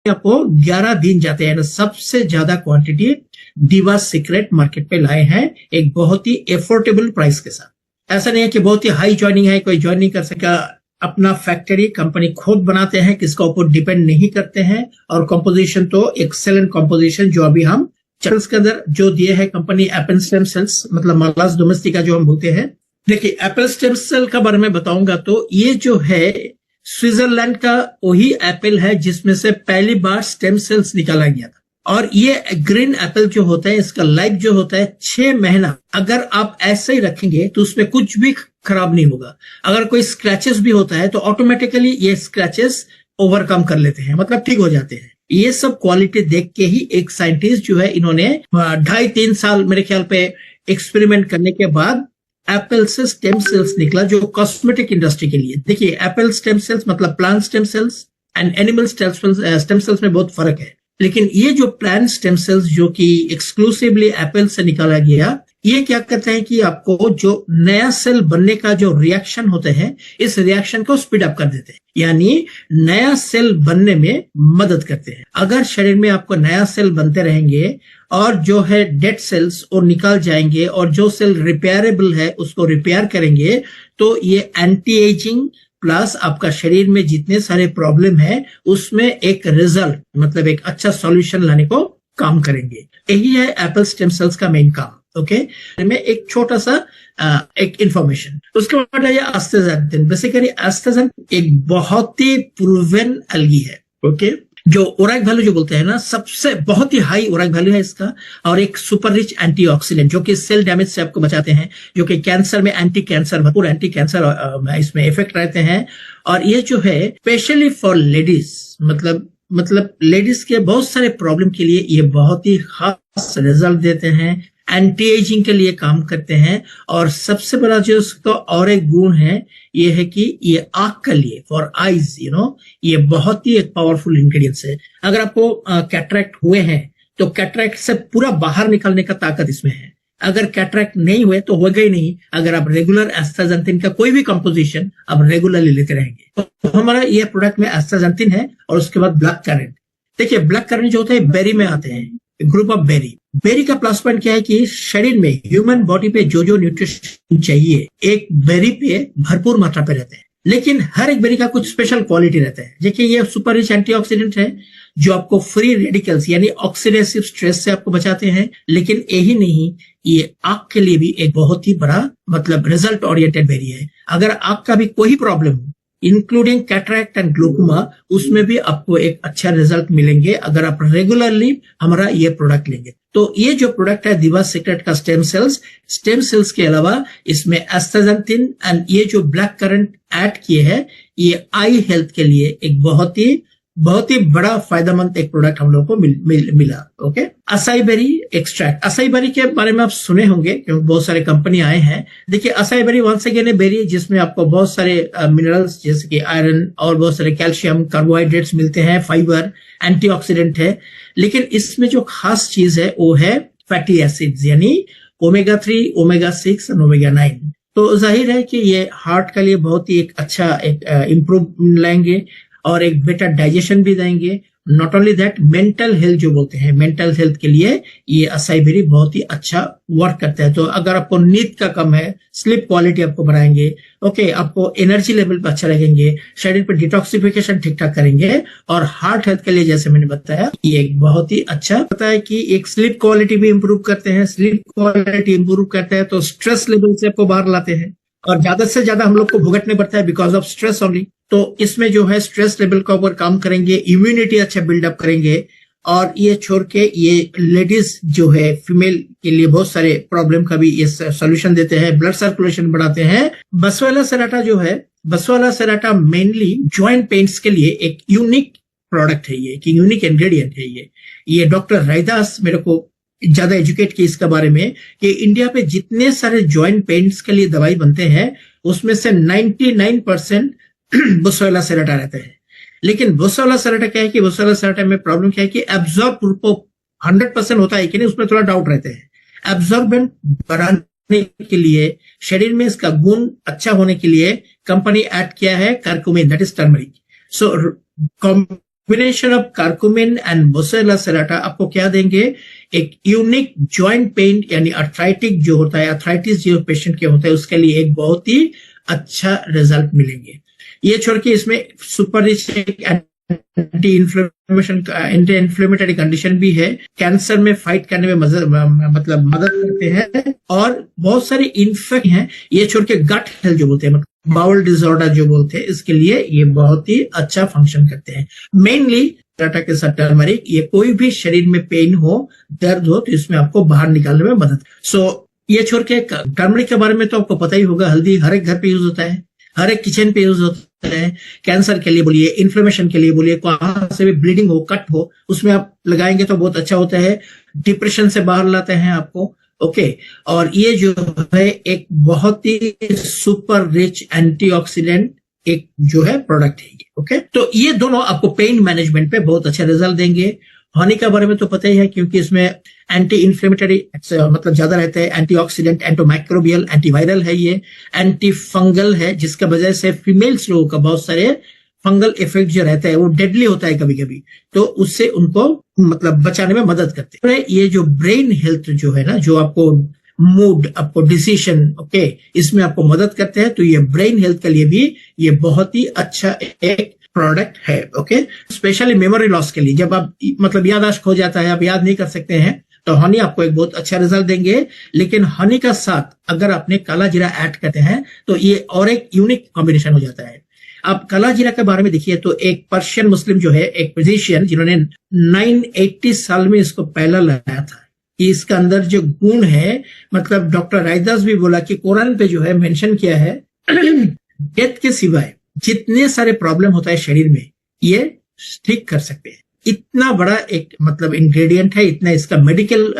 आपको 11 दिन जाते हैं, सबसे ज्यादा क्वांटिटी दिवा सीक्रेट मार्केट पे लाए हैं एक बहुत ही एफोर्डेबल प्राइस के साथ। ऐसा नहीं है कि बहुत ही हाई ज्वाइनिंग है, कोई ज्वाइन नहीं कर सका। अपना फैक्ट्री कंपनी खुद बनाते हैं, किसका ऊपर डिपेंड नहीं करते हैं। और कंपोजिशन तो एक्सेलेंट कंपोजिशन जो अभी हम चैनल्स के अंदर जो दिए है कंपनी एप्पल स्टेम सेल्स, मतलब मालास डोमेस्टिका जो हम बोलते हैं। देखिए एप्पल स्टेम सेल का बारे में बताऊंगा तो ये जो है स्विट्जरलैंड का वही एप्पल है जिसमें से पहली बार स्टेम सेल्स निकाला गया था। और ये ग्रीन एप्पल जो होता है इसका लाइफ जो होता है 6 महीना। अगर आप ऐसे ही रखेंगे तो उसमें कुछ भी खराब नहीं होगा। अगर कोई स्क्रैचेस भी होता है तो ऑटोमेटिकली ये स्क्रैचेस ओवरकम कर लेते हैं, मतलब ठीक हो जाते हैं। ये सब क्वालिटी देख के ही एक साइंटिस्ट जो है इन्होंने 2.5-3 साल मेरे ख्याल पे एक्सपेरिमेंट करने के बाद एप्पल से स्टेम सेल्स निकला जो कॉस्मेटिक इंडस्ट्री के लिए। देखिए एप्पल स्टेम सेल्स मतलब plant stem cells and animal stem cells में बहुत फर्क है। लेकिन ये जो प्लांट स्टेम सेल्स जो कि एक्सक्लूसिवली एप्पल से निकाला गया, ये क्या करते हैं कि आपको जो नया सेल बनने का जो रिएक्शन होते हैं इस रिएक्शन को स्पीड अप कर देते हैं, यानी नया सेल बनने में मदद करते हैं। अगर शरीर में आपको नया सेल बनते रहेंगे और जो है डेड सेल्स और निकाल जाएंगे और जो सेल रिपेयरेबल है उसको रिपेयर करेंगे, तो ये एंटी एजिंग प्लस आपका शरीर में जितने सारे प्रॉब्लम है उसमें एक रिजल्ट, मतलब एक अच्छा सॉल्यूशन लाने को काम करेंगे। यही है एप्पल स्टेम सेल्स का मेन काम। ओके में एक छोटा सा एक इंफॉर्मेशन। उसके बाद है एस्टाक्सांथिन। बेसिकली एस्टाक्सांथिन एक बहुत ही प्रूवन एल्गी है। ओके जो ओराइक वैल्यू जो बोलते हैं ना, सबसे बहुत ही हाई ओराइक वैल्यू है इसका। और एक सुपर रिच एंटीऑक्सीडेंट जो कि सेल डैमेज से आपको बचाते हैं, जो कि कैंसर में एंटी कैंसर भरपूर एंटी कैंसर इसमें इफेक्ट रहते हैं। और ये जो है स्पेशली फॉर लेडीज, मतलब लेडीज के बहुत सारे प्रॉब्लम के लिए ये बहुत ही खास रिजल्ट देते हैं, एंटी एजिंग के लिए काम करते हैं। और सबसे बड़ा जो उसका और एक गुण है ये है कि ये आंख के लिए फॉर आईज ये बहुत ही एक पावरफुल इंग्रेडिएंट्स है। अगर आपको कैटरैक्ट हुए हैं तो कैटरैक्ट से पूरा बाहर निकलने का ताकत इसमें है। अगर कैटरैक्ट नहीं हुए तो होगा ही नहीं अगर आप रेगुलर एस्टाक्सांथिन का कोई भी कंपोजिशन आप रेगुलरली लेते रहेंगे। तो हमारा ये प्रोडक्ट में एस्टाक्सांथिन है। और उसके बाद ब्लैक करंट। देखिए ब्लैक करंट जो होता है बेरी में आते हैं, ग्रुप ऑफ बेरी। बेरी का प्लस पॉइंट क्या है कि शरीर में ह्यूमन बॉडी पे जो जो न्यूट्रिशन चाहिए एक बेरी पे भरपूर मात्रा पे रहते हैं। लेकिन हर एक बेरी का कुछ स्पेशल क्वालिटी रहता है। देखिए ये सुपर रिच एंटीऑक्सीडेंट है जो आपको फ्री रेडिकल्स यानी ऑक्सीडेटिव स्ट्रेस से आपको बचाते हैं। लेकिन यही नहीं, ये आंख के लिए भी एक बहुत ही बड़ा मतलब रिजल्ट ओरिएंटेड बेरी है। अगर आंख का भी कोई प्रॉब्लम हो इंक्लूडिंग कैटरैक्ट एंड ग्लूकोमा, उसमें भी आपको एक अच्छा रिजल्ट मिलेंगे अगर आप रेगुलरली हमारा ये प्रोडक्ट लेंगे। तो ये जो प्रोडक्ट है दिवा सीक्रेट का स्टेम सेल्स के अलावा इसमें एस्टाक्सांथिन एंड ये जो ब्लैक करंट ऐड किए हैं, ये आई हेल्थ के लिए एक बहुत ही बड़ा फायदेमंद एक प्रोडक्ट हम लोगों को मिला। Okay acai berry extract. Acai berry के बारे में आप सुने होंगे क्योंकि बहुत सारे कंपनी आए हैं। देखिए acai berry once again berry जिसमें आपको बहुत सारे मिनरल्स जैसे कि आयरन और बहुत सारे कैल्शियम कार्बोहाइड्रेट्स मिलते हैं, फाइबर, एंटीऑक्सीडेंट है। लेकिन इसमें जो खास चीज है वो है फैटी एसिड्स यानी ओमेगा 3, ओमेगा 6 और ओमेगा 9। तो जाहिर है कि ये हार्ट के लिए बहुत ही एक अच्छा एक इम्प्रूव लाएंगे और एक बेटर डाइजेशन भी देंगे। Not only that mental health जो बोलते हैं, मेंटल हेल्थ के लिए ये असाई बेरी बहुत ही अच्छा वर्क करता है। तो अगर आपको नींद का कम है, स्लीप क्वालिटी आपको बढ़ाएंगे, ओके आपको एनर्जी लेवल पे अच्छा रहेंगे, शरीर पे डिटॉक्सिफिकेशन ठीक ठाक करेंगे। और हार्ट हेल्थ के लिए जैसे मैंने बताया ये एक बहुत ही अच्छा पता है कि एक स्लीप क्वालिटी भी इंप्रूव करते हैं। स्लीप क्वालिटी इंप्रूव करते हैं तो स्ट्रेस लेवल से आपको बाहर लाते हैं। और ज्यादा से ज्यादा हम लोग को भुगतने पड़ता है बिकॉज ऑफ स्ट्रेस ओनली। तो इसमें जो है स्ट्रेस लेवल का ऊपर काम करेंगे, इम्यूनिटी अच्छा बिल्डअप करेंगे। और ये छोड़ के ये लेडीज जो है फीमेल के लिए बहुत सारे प्रॉब्लम का भी ये सोल्यूशन देते हैं, ब्लड सर्कुलेशन बढ़ाते हैं। बसवाला सेराटा जो है, बसवाला सेराटा मेनली ज्वाइंट पेन्स के लिए एक यूनिक प्रोडक्ट है, ये एक यूनिक इंग्रेडिएंट है। ये डॉक्टर रैदास मेरे को ज्यादा एजुकेट किया इसके बारे में कि इंडिया पे जितने सारे ज्वाइंट पेन्स के लिए दवाई बनते हैं उसमें से 99% बसवाला सेराटा रहता है। लेकिन बसवाला सेराटा क्या है कि बसवाला सेराटा में प्रॉब्लम क्या है कि एब्जॉर्ब 100% होता है कि नहीं, उसमें थोड़ा डाउट रहता है। एब्जॉर्बेंट बढ़ाने के लिए, शरीर में इसका गुण अच्छा होने के लिए कंपनी ऐड किया है curcumin, that is turmeric. So combination of curcumin and मोसेरेला सेराटा आपको क्या देंगे, एक यूनिक जॉइंट पेन यानी अर्थराइटिक जो होता है, अर्थराइटिस जो पेशेंट के होता है उसके लिए एक बहुत ही अच्छा रिजल्ट मिलेंगे। ये छोड़ के इसमें super rich anti inflammatory condition भी है, कैंसर में फाइट करने में मदद करते हैं, और बहुत सारे इन्फेक्ट हैं। ये छोड़ के गट हेल्थ जो बोलते हैं, मतलब बाउल डिसऑर्डर जो बोलते हैं, इसके लिए ये बहुत ही अच्छा फंक्शन करते हैं। मेनली टाटा के साथ टर्मरिक, ये कोई भी शरीर में पेन हो, दर्द हो, तो इसमें आपको बाहर निकालने में मदद। ये छोड़ के टर्मरिक के बारे में तो आपको पता ही होगा, हल्दी हर एक घर पे यूज होता है, हर एक किचन पे यूज होता है। कैंसर के लिए बोलिए, इन्फ्लेमेशन के लिए बोलिए, कहां से भी ब्लीडिंग हो, कट हो, उसमें आप लगाएंगे तो बहुत अच्छा होता है। डिप्रेशन से बाहर लाते हैं आपको। ओके, और ये जो है एक बहुत ही सुपर रिच एंटीऑक्सीडेंट एक जो है प्रोडक्ट है। ओके, तो ये दोनों आपको पेन मैनेजमेंट पे बहुत अच्छा रिजल्ट देंगे। हनी के बारे में तो पता ही है, क्योंकि इसमें एंटी इन्फ्लेमेटरी मतलब ज्यादा रहते हैं, एंटीऑक्सीडेंट, एंटोमाइक्रोबियल, एंटीवायरल है, ये एंटी फंगल है, जिसका वजह से फीमेल्स लोगों का बहुत सारे फंगल इफेक्ट जो रहता है वो डेडली होता है कभी कभी, तो उससे उनको मतलब बचाने में मदद करते हैं। ये जो ब्रेन हेल्थ जो है ना, जो आपको मूड, आपको डिसीजन, ओके, इसमें आपको मदद करते हैं, तो ये ब्रेन हेल्थ के लिए भी ये बहुत ही अच्छा एक प्रोडक्ट है। ओके, स्पेशली मेमोरी लॉस के लिए, जब आप मतलब याददाश्त खो जाता है, आप याद नहीं कर सकते हैं, तो हनी आपको एक बहुत अच्छा रिजल्ट देंगे। लेकिन हनी का साथ अगर आपने काला जीरा ऐड करते हैं तो ये और एक यूनिक कॉम्बिनेशन हो जाता है। आप काला जीरा के बारे में देखिए तो एक पर्शियन मुस्लिम जो है, एक फिजिशियन जिन्होंने 980 साल में इसको पहला लगाया था, कि इसका अंदर जो गुण है, मतलब डॉक्टर रायदास भी बोला कि कुरान पे जो है मेंशन किया है, डेथ के सिवाय जितने सारे प्रॉब्लम होता है शरीर में ये ठीक कर सकते हैं। इतना बड़ा एक मतलब इंग्रेडिएंट है, इतना इसका medical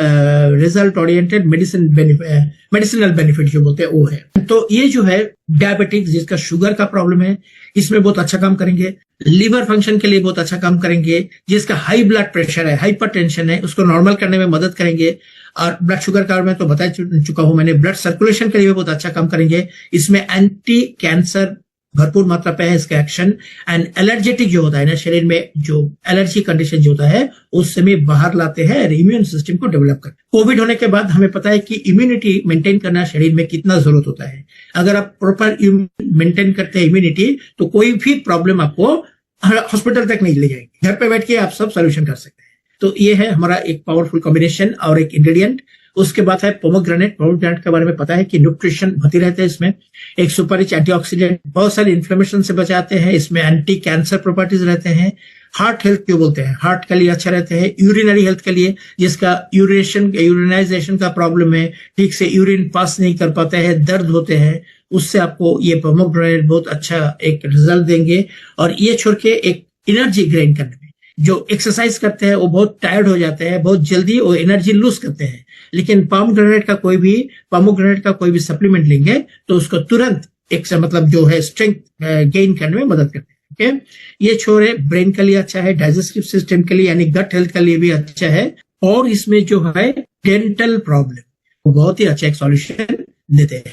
result oriented medicinal benefit जो बोलते हैं वो है। तो ये जो है डायबिटिक्स, जिसका शुगर का प्रॉब्लम है, इसमें बहुत अच्छा काम करेंगे। लिवर फंक्शन के लिए बहुत अच्छा काम करेंगे। जिसका हाई ब्लड प्रेशर है, हाइपरटेंशन है, उसको नॉर्मल करने में मदद करेंगे। और ब्लड शुगर का मैं तो बता चुका हूं मैंने, ब्लड सर्कुलेशन के लिए भी बहुत अच्छा काम करेंगे। इसमें एंटी कैंसर भरपूर मात्रा पे है इसका एक्शन। एंड एलर्जेटिक जो होता है ना, शरीर में जो एलर्जी कंडीशन जो होता है उससे भी बाहर लाते हैं, इम्यून सिस्टम को डेवलप कर। कोविड होने के बाद हमें पता है कि इम्यूनिटी मेंटेन करना शरीर में कितना जरूरत होता है। अगर आप प्रॉपर मेंटेन करते हैं इम्यूनिटी, तो कोई भी प्रॉब्लम आपको हॉस्पिटल तक नहीं ले जाएगी, घर पे बैठ के आप सब सोल्यूशन कर सकते हैं। तो ये है हमारा एक पावरफुल कॉम्बिनेशन और एक इंग्रेडिएंट। उसके बाद है पोमोग्रेनेट। पोमोग्रेनेट के बारे में पता है कि न्यूट्रिशन होती रहते हैं इसमें, एक सुपर रिच एंटीऑक्सीडेंट, बहुत सारे इन्फ्लेमेशन से बचाते हैं। इसमें एंटी कैंसर प्रॉपर्टीज रहते हैं। हार्ट हेल्थ क्यों बोलते हैं, हार्ट के लिए अच्छा रहते हैं। यूरिनरी हेल्थ के लिए, जिसका यूरिनाइजेशन का प्रॉब्लम है, ठीक से यूरिन पास नहीं कर पाते हैं, दर्द होते हैं, उससे आपको ये पोमोग्रेनेट बहुत अच्छा एक रिजल्ट देंगे। और ये छोड़ के एक एनर्जी गेन करने में, जो एक्सरसाइज करते हैं वो बहुत टायर्ड हो जाते हैं, बहुत जल्दी वो एनर्जी लूज करते हैं। लेकिन पोमोग्रेनेट का कोई भी सप्लीमेंट लेंगे तो उसको तुरंत एक मतलब जो है स्ट्रेंथ गेन करने में मदद करते हैं। ओके, ये छोरे ब्रेन के लिए अच्छा है, डाइजेस्टिव सिस्टम के लिए यानी गट हेल्थ के लिए भी अच्छा है। और इसमें जो है डेंटल प्रॉब्लम वो बहुत ही अच्छा एक सॉल्यूशन देते हैं।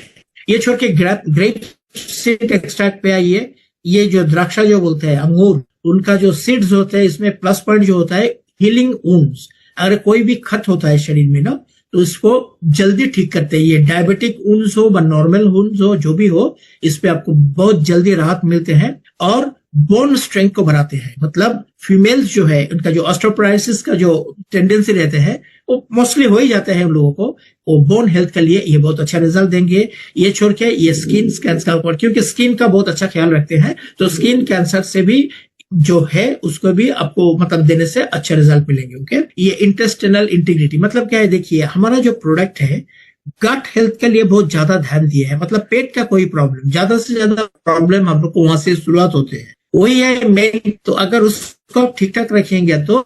ये छोड़ के ग्रेप सीड एक्सट्रैक्ट पे आइए। ये जो द्राक्षा जो बोलते हैं, अंगूर, उनका जो सीड्स होते हैं, इसमें प्लस पॉइंट जो होता है हीलिंग वुंड्स। अगर कोई भी खत होता है शरीर में ना, तो इसको जल्दी ठीक करते हैं। ये डायबिटिक वुंड्स हो, नॉर्मल वुंड्स हो, जो भी हो, इस पे आपको बहुत जल्दी राहत मिलते हैं। और बोन स्ट्रेंथ को बढ़ाते हैं। मतलब फीमेल्स जो है, उनका जो ऑस्टियोपोरोसिस का जो टेंडेंसी रहते हैं वो मोस्टली हो ही जाते हैं उन लोगों को, वो बोन हेल्थ के लिए ये बहुत अच्छा रिजल्ट देंगे। ये छोड़ के ये स्किन कैंसर का ऊपर, क्योंकि स्किन का बहुत अच्छा ख्याल रखते हैं, तो स्किन कैंसर से भी जो है उसको भी आपको मतलब देने से अच्छा रिजल्ट मिलेंगे। ओके, ये इंटेस्टिनल इंटीग्रिटी मतलब क्या है, देखिए हमारा जो प्रोडक्ट है गट हेल्थ के लिए बहुत ज्यादा ध्यान दिया है। मतलब पेट का कोई प्रॉब्लम, ज्यादा से ज्यादा प्रॉब्लम हम लोग को वहां से शुरुआत होते हैं, वही है मेन। तो अगर उसको ठीक ठाक रखेंगे तो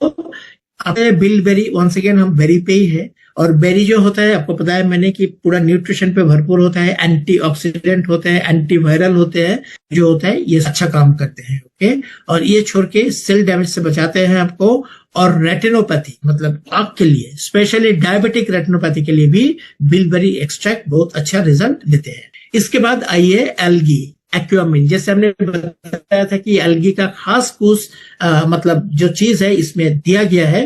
बिलबेरी, वंस अगेन हम बेरी पे ही है। और बेरी जो होता है आपको पता है मैंने कि पूरा न्यूट्रिशन पे भरपूर होता है, एंटीऑक्सीडेंट होते हैं, एंटीवायरल होते हैं, जो होता है ये अच्छा काम करते हैं। ओके, और ये छोड़ के सेल डैमेज से बचाते हैं आपको। और रेटिनोपैथी मतलब आंख के लिए, स्पेशली डायबिटिक रेटिनोपैथी के लिए भी बिलबेरी एक्सट्रैक्ट बहुत अच्छा रिजल्ट देते हैं। इसके बाद आइए एल्गी। एक्वामिन, जैसे हमने बताया था कि एल्गी का खास कुछ मतलब जो चीज है इसमें दिया गया है।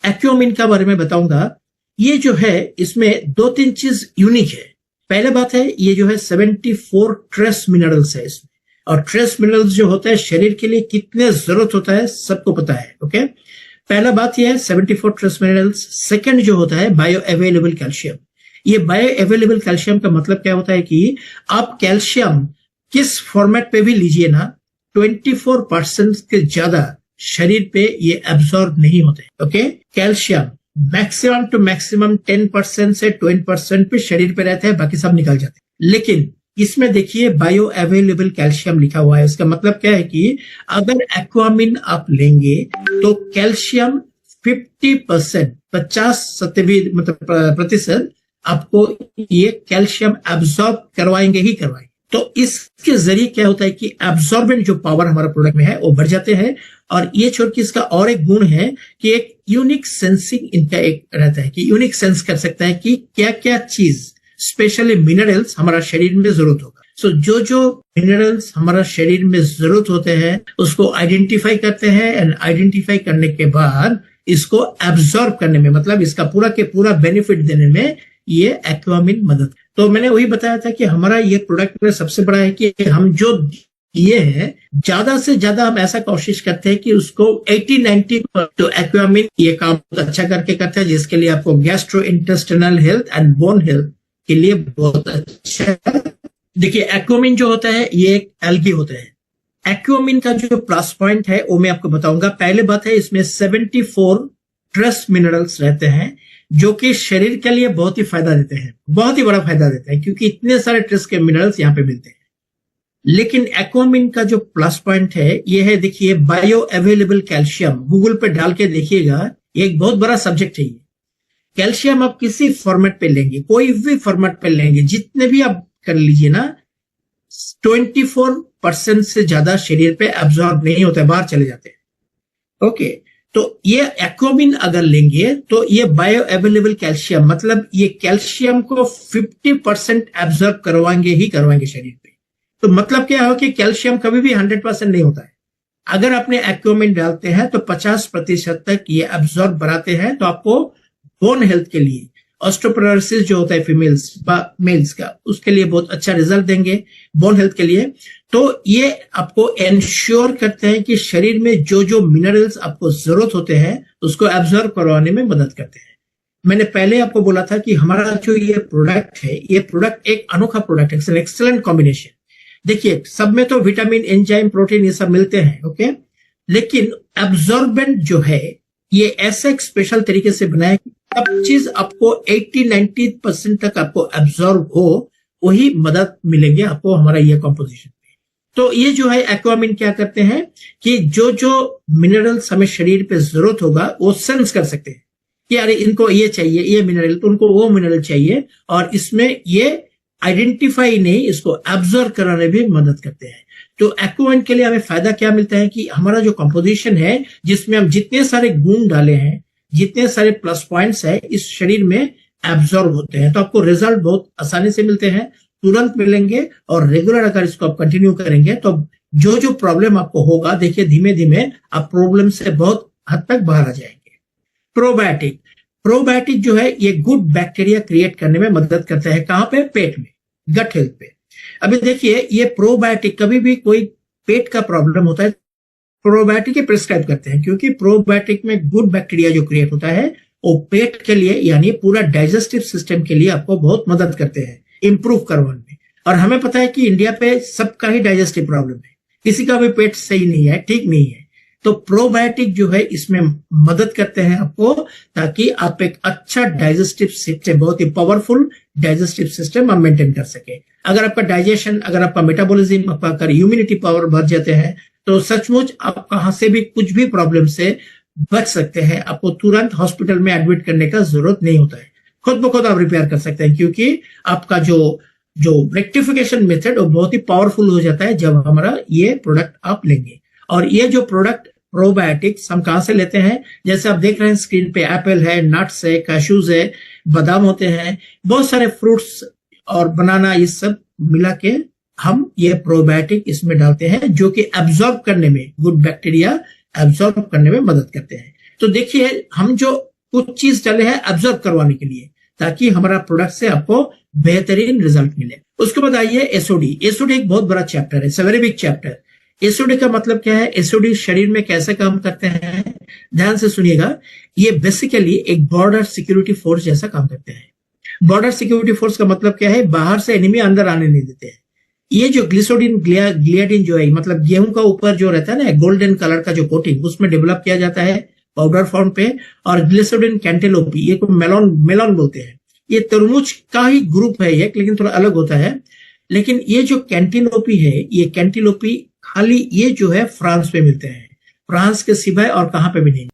एक्वामिन का बारे में बताऊंगा। ये जो है इसमें 2-3 चीज यूनिक है। पहले बात है ये जो है 74 ट्रेस मिनरल्स है इसमें, और ट्रेस मिनरल्स जो होता है शरीर के लिए कितने जरूरत होता है सबको पता है। ओके, पहला बात यह है 74 ट्रेस मिनरल्स। सेकंड जो होता है बायो अवेलेबल कैल्शियम। ये बायो अवेलेबल कैल्शियम का मतलब क्या होता है कि आप कैल्शियम किस फॉर्मेट पे भी लीजिए ना, 24% के ज्यादा शरीर पे ये एब्सॉर्ब नहीं होते। Okay, calcium maximum to maximum 10% से 20% पे शरीर पे रहते हैं, बाकी सब निकल जाते हैं। लेकिन इसमें देखिए बायो अवेलेबल कैल्शियम लिखा हुआ है। इसका मतलब क्या है कि अगर एक्वामिन आप लेंगे तो कैल्शियम 50%, 50% मतलब प्रतिशत आपको ये कैल्शियम एब्सॉर्ब करवाएंगे ही करवाएंगे। तो इसके जरिए क्या होता है कि एब्सॉर्बेंट जो पावर हमारा प्रोडक्ट में है वो बढ़ जाते हैं। और ये छोड़ के इसका और एक गुण है कि एक यूनिक सेंसिंग इनका एक रहता है कि यूनिक सेंस कर सकता है कि क्या क्या चीज स्पेशली मिनरल्स हमारा शरीर में जरूरत होगा। सो जो जो मिनरल्स हमारा शरीर में जरूरत होते हैं उसको आइडेंटिफाई करते हैं, एंड आइडेंटिफाई करने के बाद इसको एब्सॉर्ब करने में, मतलब इसका पूरा के पूरा बेनिफिट देने में ये एक्वामिन मदद। तो मैंने वही बताया था कि हमारा ये प्रोडक्ट में सबसे बड़ा है कि हम जो ये है ज्यादा से ज्यादा हम ऐसा कोशिश करते हैं कि उसको 80-90 तो एक्वामिन ये काम अच्छा करके करता है, जिसके लिए आपको gastro intestinal health and bone health के लिए बहुत अच्छा है। देखिए एक्वामिन जो होता है ये एक एल्गी होता है। एक्वामिन का जो प्लस पॉइंट है वो मैं आपको बताऊंगा। पहले बात है इसमें 74 ट्रेस मिनरल्स रहते हैं जो कि शरीर के लिए बहुत ही फायदा देते हैं, बहुत ही बड़ा फायदा देते हैं, क्योंकि इतने सारे ट्रेस के मिनरल्स यहाँ पे मिलते हैं। लेकिन एक्वामिन का जो प्लस पॉइंट है ये है, देखिए बायो अवेलेबल कैल्शियम, गूगल पे डाल के देखिएगा, ये एक बहुत बड़ा सब्जेक्ट है। कैल्शियम आप किसी फॉर्मेट पे लेंगे, कोई भी फॉर्मेट पे लेंगे, जितने भी आप कर लीजिए ना, 24% से ज्यादा शरीर पे एब्सॉर्ब नहीं होता है, बाहर चले जाते हैं। ओके, तो ये एक्वामिन अगर लेंगे तो ये बायो अवेलेबल कैल्शियम, मतलब ये कैल्शियम को 50% एब्सॉर्ब करवाएंगे ही करवाएंगे शरीर पे। तो मतलब क्या हो कि कैल्शियम कभी भी 100% नहीं होता है। अगर आपने एक्वामिन डालते हैं तो 50% तक ये एब्सॉर्ब बढ़ाते हैं। तो आपको बोन हेल्थ के लिए, ऑस्टियोपोरोसिस जो होता है फीमेल्स मेल्स का, उसके लिए बहुत अच्छा रिजल्ट देंगे बोन हेल्थ के लिए। तो ये आपको एंश्योर करते हैं कि शरीर में जो जो मिनरल्स आपको जरूरत होते हैं उसको एब्सॉर्ब करवाने में मदद करते हैं। मैंने पहले आपको बोला था कि हमारा जो ये प्रोडक्ट है, ये प्रोडक्ट एक अनोखा प्रोडक्ट है, एक्सेलेंट कॉम्बिनेशन। देखिए सब में तो विटामिन, एंजाइम, प्रोटीन ये सब मिलते हैं। ओके, लेकिन एब्सॉर्बेंट जो है ये ऐसा एक स्पेशल तरीके से बनाया कि सब चीज आपको 80-90% तक आपको एब्सॉर्ब हो, वही मदद मिलेंगे आपको हमारा ये कॉम्पोजिशन। तो ये जो है एक्वामिन क्या करते हैं कि जो जो मिनरल्स हमें शरीर पे जरूरत होगा वो सेंस कर सकते हैं कि अरे इनको ये चाहिए, ये मिनरल, तो उनको वो मिनरल चाहिए, और इसमें ये आइडेंटिफाई नहीं, इसको एब्सॉर्ब कराने भी मदद करते हैं। तो एक्वामिन के लिए हमें फायदा क्या मिलता है कि हमारा जो कंपोजिशन है जिसमें हम जितने सारे गुण डाले हैं, जितने सारे प्लस पॉइंट्स है, इस शरीर में एब्सॉर्ब होते हैं। तो आपको रिजल्ट बहुत आसानी से मिलते हैं, तुरंत मिलेंगे, और रेगुलर अगर इसको आप कंटिन्यू करेंगे तो जो जो प्रॉब्लम आपको होगा, देखिए धीमे धीमे आप प्रॉब्लम से बहुत हद तक बाहर आ जाएंगे। प्रोबायोटिक, प्रोबायोटिक जो है ये गुड बैक्टीरिया क्रिएट करने में मदद करता है। कहां पे? पेट में, गट हेल्थ पे। अभी देखिए ये प्रोबायोटिक, कभी भी कोई पेट का प्रॉब्लम होता है प्रोबायोटिक ही प्रिस्क्राइब करते हैं, क्योंकि प्रोबायोटिक में गुड बैक्टीरिया जो क्रिएट होता है वो पेट के लिए यानी पूरा डाइजेस्टिव सिस्टम के लिए आपको बहुत मदद करते हैं इंप्रूव करवाने में। और हमें पता है कि इंडिया पे सबका ही डाइजेस्टिव प्रॉब्लम है, किसी का भी पेट सही नहीं है, ठीक नहीं है। तो प्रोबायोटिक जो है इसमें मदद करते हैं आपको, ताकि आप एक अच्छा डाइजेस्टिव सिस्टम, बहुत ही पावरफुल डाइजेस्टिव सिस्टम आप मेंटेन कर सके। अगर आपका डाइजेशन, अगर आपका मेटाबॉलिज्म, आपका इम्यूनिटी पावर बढ़ जाते हैं तो सचमुच आप कहां से भी कुछ भी प्रॉब्लम से बच सकते हैं। आपको तुरंत हॉस्पिटल में एडमिट करने का जरूरत नहीं होता है, खुद ब खुद आप रिपेयर कर सकते हैं, क्योंकि आपका जो रेक्टिफिकेशन मेथड वो बहुत ही पावरफुल हो जाता है जब हमारा ये प्रोडक्ट आप लेंगे। और ये जो प्रोडक्ट प्रोबायोटिक्स हम कहां से लेते हैं, जैसे आप देख रहे हैं स्क्रीन पे, एप्पल है, नट्स है, कैशूज है, बादाम होते हैं, बहुत सारे फ्रूट्स और बनाना, ये सब मिला के हम ये प्रोबायोटिक इसमें डालते हैं जो कि एब्जॉर्ब करने में, गुड बैक्टीरिया एब्जॉर्ब करने में मदद करते हैं। तो देखिए हम जो कुछ चीज डाले हैं एब्जॉर्ब करवाने के लिए, ताकि हमारा प्रोडक्ट से आपको बेहतरीन रिजल्ट मिले। उसके बाद आइए एसओडी। एसओडी एक बहुत बड़ा चैप्टर है, it's a very big chapter. SOD का मतलब क्या है, एसओडी शरीर में कैसे काम करते हैं, ध्यान से सुनिएगा। ये बेसिकली एक बॉर्डर सिक्योरिटी फोर्स जैसा काम करते हैं। बॉर्डर सिक्योरिटी फोर्स का मतलब क्या है, बाहर से एनिमी अंदर आने नहीं देते हैं। ये जो ग्लिसोडिन ग्लियाडिन जो है, मतलब गेहूं का ऊपर जो रहता है ना गोल्डन कलर का जो कोटिंग, उसमें डेवलप किया जाता है पाउडर फॉर्म पे। और ग्लिसोडिन कैंटेलोपी, ये को मेलॉन बोलते हैं। ये तरबूज का ही ग्रुप है एक, लेकिन थोड़ा अलग होता है। लेकिन ये जो कैंटिलोपी है, ये कैंटिलोपी खाली ये जो है फ्रांस में मिलते हैं, फ्रांस के सिवाय और कहां पे भी नहीं।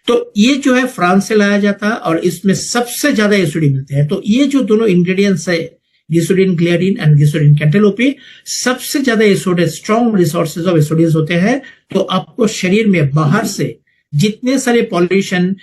तो ये जो है फ्रांस से लाया जाता है और इसमें सबसे ज्यादा एसोडी मिलते हैं। तो ये जो दोनों इंग्रेडिएंट्स है, ग्लिसोडिन ग्लियाडिन एंड ग्लिसोडिन कैंटेलोपी, सबसे ज्यादा एसोडे, स्ट्रॉन्ग रिसोर्सेज ऑफ एसोडीज होते हैं। तो आपको शरीर में बाहर से जितने सारे पॉल्यूशन,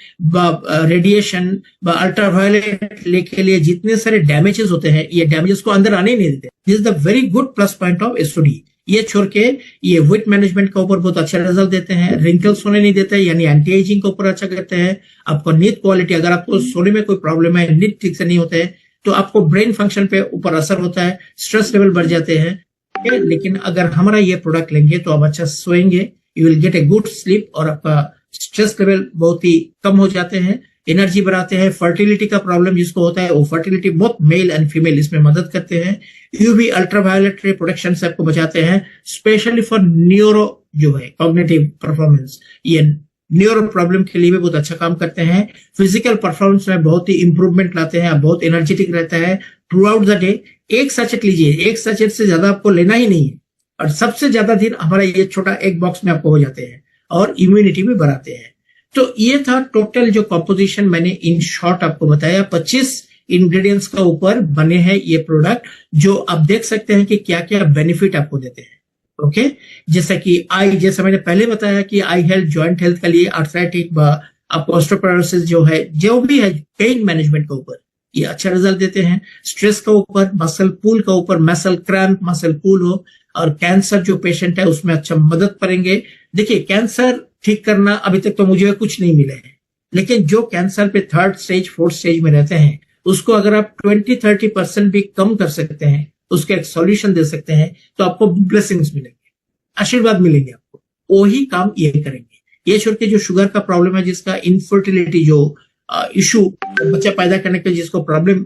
रेडिएशन, अल्ट्रावायलेट के लिए जितने सारे डैमेजेस होते हैं, ये डैमेजेस को अंदर आने ही नहीं देते। This is the very good plus point of SOD. ये छोड़ के ये वेट मैनेजमेंट के ऊपर बहुत अच्छा रिजल्ट देते हैं, रिंकल्स होने नहीं देते, यानी एंटी एजिंग के ऊपर अच्छा करते हैं। आपको नींद क्वालिटी, अगर आपको सोने में कोई प्रॉब्लम है, नींद ठीक से नहीं होते हैं, तो आपको ब्रेन फंक्शन पे ऊपर असर होता है, स्ट्रेस लेवल बढ़ जाते हैं। लेकिन अगर हमारा ये प्रोडक्ट लेंगे तो आप अच्छा सोएंगे, you will get a good sleep, और आपका स्ट्रेस लेवल बहुत ही कम हो जाते हैं, एनर्जी बढ़ाते हैं। फर्टिलिटी का प्रॉब्लम जिसको होता है, वो fertility both male and female इसमें मदद करते हैं। यूवी अल्ट्रावायलेट रे प्रोटेक्शन से आपको बचाते हैं, स्पेशली फॉर न्यूरो जो है कॉग्निटिव परफॉर्मेंस, ये न्यूरो प्रॉब्लम के लिए भी बहुत अच्छा काम करते हैं। फिजिकल परफॉर्मेंस में बहुत ही इंप्रूवमेंट लाते हैं, बहुत एनर्जेटिक रहता है थ्रू आउट द डे। एक सैचेट लीजिए, एक सैचेट से ज्यादा आपको लेना ही नहीं है, और सबसे ज्यादा दिन हमारा ये छोटा एक बॉक्स में आपको हो जाते हैं, और इम्यूनिटी भी बढ़ाते हैं। तो ये था टोटल जो कॉम्पोजिशन मैंने इन शॉर्ट आपको बताया। 25 इंग्रेडिएंट्स का ऊपर बने हैं ये प्रोडक्ट, जो आप देख सकते हैं कि क्या क्या बेनिफिट आपको देते हैं। ओके, जैसा कि आई, जैसा मैंने पहले बताया कि आई हेल्थ, जॉइंट हेल्थ के लिए, आर्थराइटिक, आपको ऑस्टियोपोरोसिस जो है, जो भी है, पेन मैनेजमेंट के ऊपर ये अच्छा रिजल्ट देते हैं। स्ट्रेस का ऊपर, मसल पुल का ऊपर, मसल क्रैम्प, मसल पुल हो, और कैंसर जो पेशेंट है उसमें अच्छा मदद करेंगे। देखिए कैंसर ठीक करना अभी तक तो मुझे कुछ नहीं मिले हैं, लेकिन जो कैंसर पे 3rd स्टेज 4th स्टेज में रहते हैं, उसको अगर आप 20-30% भी कम कर सकते हैं, उसका एक सॉल्यूशन दे सकते हैं, तो आपको ब्लेसिंग्स मिलेंगे, आशीर्वाद मिलेंगे आपको। वही काम ये करेंगे। ये छोड़ के जो शुगर का प्रॉब्लम है, जिसका इनफर्टिलिटी जो इशू, बच्चा पैदा करने के जिसको प्रॉब्लम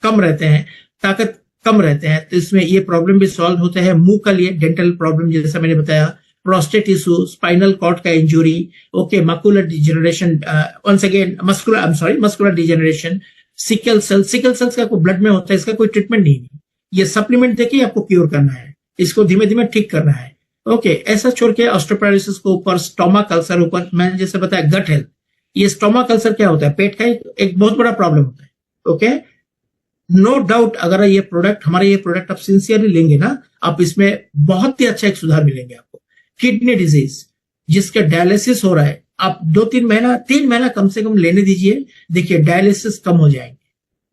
कम रहते हैं, ताकत कम रहते हैं, तो इसमें ये प्रॉब्लम भी सॉल्व होते हैं। मुंह का लिए डेंटल प्रॉब्लम जैसा मैंने बताया, प्रोस्टेट इशू, स्पाइनल कॉर्ड का injury, okay, muscular degeneration, once again muscular degeneration, sickle cells का कोई ब्लड में होता है, इसका कोई ट्रीटमेंट नहीं है, ये सप्लीमेंट देके आपको क्योर करना है, इसको धीमे धीमे ठीक करना है। ओके, ऐसा छोड़ के ऑस्टियोपोरोसिस के ऊपर, स्टोमक अल्सर ऊपर, मैंने जैसे बताया गट हेल्थ, ये स्टोमक अल्सर क्या होता है, पेट का एक बहुत बड़ा प्रॉब्लम होता है। ओके, नो डाउट अगर ये प्रोडक्ट, हमारा ये प्रोडक्ट आप सिंसियरली लेंगे ना, आप इसमें बहुत ही अच्छा एक सुधार मिलेंगे आपको। किडनी डिजीज, जिसका डायलिसिस हो रहा है, आप 3 महीना कम से कम लेने दीजिए, देखिए डायलिसिस कम हो जाएंगे।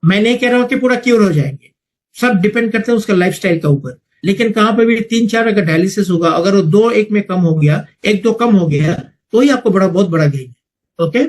मैं नहीं कह रहा हूं कि पूरा क्योर हो जाएंगे, सब डिपेंड करते हैं उसका लाइफस्टाइल का ऊपर, लेकिन कहां पे भी 3-4 अगर डायलिसिस होगा, अगर वो 2-1 में कम हो गया, 1-2 कम हो गया, तो ही आपको बहुत बड़ा गेन है। ओके,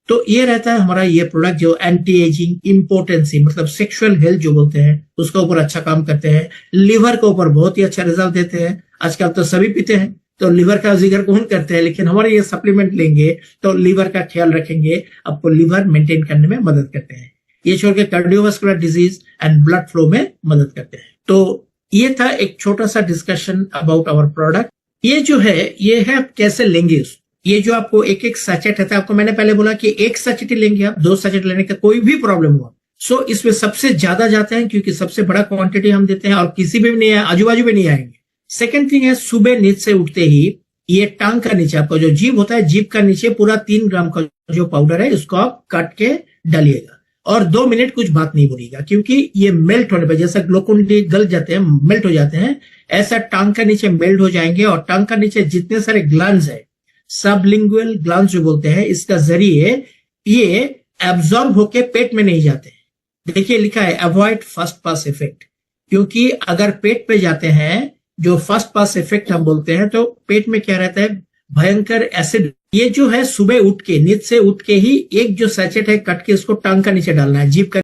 तो ये रहता है हमारा ये प्रोडक्ट, जो एंटी एजिंग, इम्पोर्टेंसी, मतलब सेक्सुअल हेल्थ जो बोलते हैं, उसका ऊपर अच्छा काम करते हैं। लिवर के ऊपर बहुत ही अच्छा रिजल्ट देते हैं। आजकल तो सभी पीते हैं, तो लिवर का जिक्र कौन करते हैं, लेकिन हमारे ये सप्लीमेंट लेंगे तो लिवर का ख्याल रखेंगे, आपको लिवर मेंटेन करने में मदद करते हैं। ये छोड़ के cardiovascular disease and blood flow में मदद करते हैं। तो ये था एक छोटा सा डिस्कशन अबाउट आवर प्रोडक्ट। ये जो है, ये है आप कैसे लेंगे उसको। ये जो आपको एक सैचेट रहता है, आपको मैंने पहले बोला कि 1 सैचेट लेंगे आप, 2 सैचेट लेने का कोई भी प्रॉब्लम हुआ, सो इसमें सबसे ज्यादा जाते हैं, क्योंकि सबसे बड़ा क्वांटिटी हम देते हैं, और किसी भी नहीं, आजू बाजू में नहीं आएंगे। सेकेंड थिंग है, सुबह नींद से उठते ही ये टांग का नीचे, आपका जो जीभ होता है, जीभ का नीचे पूरा 3 ग्राम का जो पाउडर है, इसको आप काट के डालिएगा, और 2 मिनट कुछ बात नहीं बोलिएगा, क्योंकि ये मेल्ट होने पर, जैसा ग्लूकोन-डी गल जाते हैं, मेल्ट हो जाते हैं, ऐसा टांग का नीचे मेल्ट हो जाएंगे। और टांग का नीचे जितने सारे ग्लैंड्स है, सबलिंगुअल ग्लैंड्स जो बोलते हैं, इसका जरिए ये एब्जॉर्ब होके पेट में नहीं जाते हैं। देखिए लिखा है अवॉइड फर्स्ट पास इफेक्ट, क्योंकि अगर पेट पे जाते हैं जो फर्स्ट पास इफेक्ट हम बोलते हैं, तो पेट में क्या रहता है, भयंकर एसिड। ये जो है सुबह उठ के, नींद से उठ के ही एक जो सैचेट है कट के उसको टांग का नीचे डालना है, जीभ का